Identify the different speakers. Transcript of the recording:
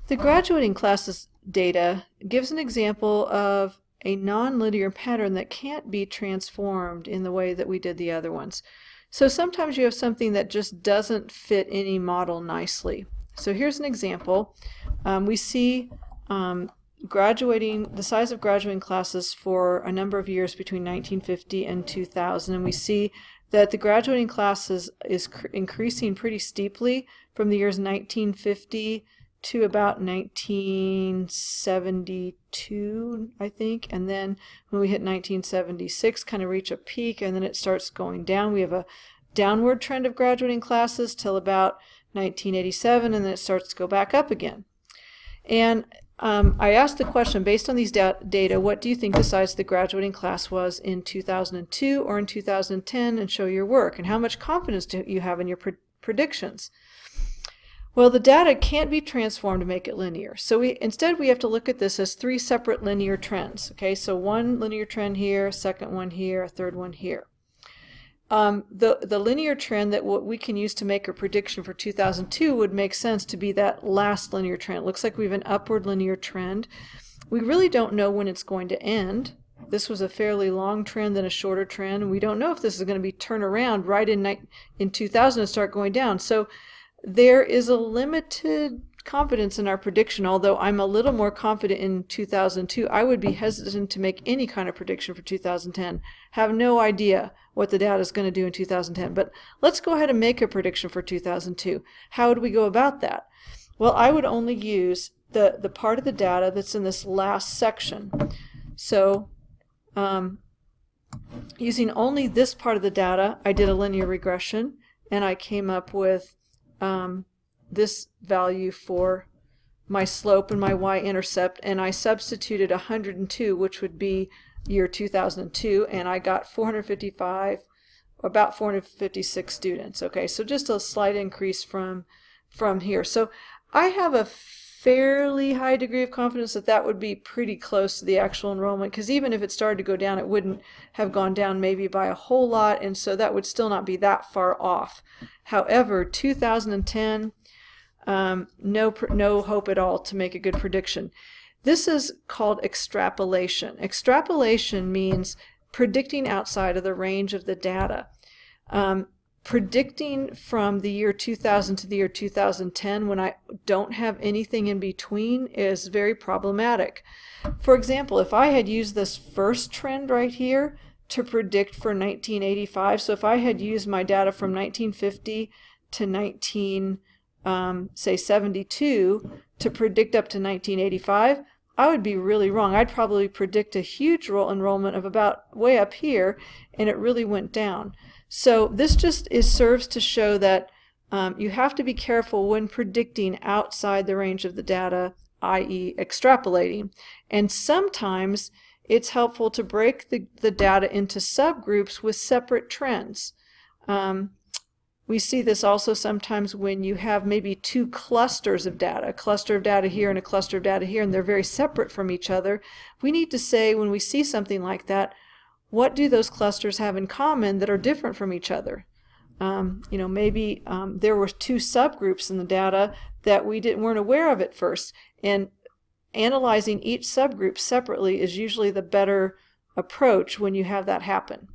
Speaker 1: The graduating classes data gives an example of a nonlinear pattern that can't be transformed in the way that we did the other ones. So sometimes you have something that just doesn't fit any model nicely. So here's an example. We see the size of graduating classes for a number of years between 1950 and 2000, and we see that the graduating classes is increasing pretty steeply from the years 1950 to about 1972, I think, and then when we hit 1976, kind of reach a peak, and then it starts going down. We have a downward trend of graduating classes till about 1987, and then it starts to go back up again. And I asked the question, based on these data, what do you think the size of the graduating class was in 2002 or in 2010, and show your work, and how much confidence do you have in your predictions? Well, the data can't be transformed to make it linear. So instead we have to look at this as three separate linear trends. Okay, so one linear trend here, a second one here, a third one here. The linear trend that what we can use to make a prediction for 2002 would make sense to be that last linear trend. It looks like we have an upward linear trend. We really don't know when it's going to end. This was a fairly long trend, then a shorter trend, and we don't know if this is going to be turned around right in 2000 and start going down. So there is a limited confidence in our prediction. Although I'm a little more confident in 2002, I would be hesitant to make any kind of prediction for 2010. Have no idea what the data is going to do in 2010. But let's go ahead and make a prediction for 2002. How would we go about that? Well, I would only use the part of the data that's in this last section. So using only this part of the data, I did a linear regression, and I came up with this value for my slope and my y-intercept, and I substituted 102, which would be year 2002, and I got 455, about 456 students. Okay, so just a slight increase from here. So I have a fairly high degree of confidence that that would be pretty close to the actual enrollment, because even if it started to go down, it wouldn't have gone down maybe by a whole lot, and so that would still not be that far off. However, 2010, no hope at all to make a good prediction. This is called extrapolation. Extrapolation means predicting outside of the range of the data. Predicting from the year 2000 to the year 2010 when I don't have anything in between is very problematic. For example, if I had used this first trend right here to predict for 1985, so if I had used my data from 1950 to 1972 to predict up to 1985, I would be really wrong. I'd probably predict a huge enrollment of about way up here, and it really went down. So this just serves to show that you have to be careful when predicting outside the range of the data, i.e. extrapolating. And sometimes it's helpful to break the data into subgroups with separate trends. We see this also sometimes when you have maybe two clusters of data, a cluster of data here and a cluster of data here, and they're very separate from each other. We need to say, when we see something like that, what do those clusters have in common that are different from each other? Maybe there were two subgroups in the data that we weren't aware of at first, and analyzing each subgroup separately is usually the better approach when you have that happen.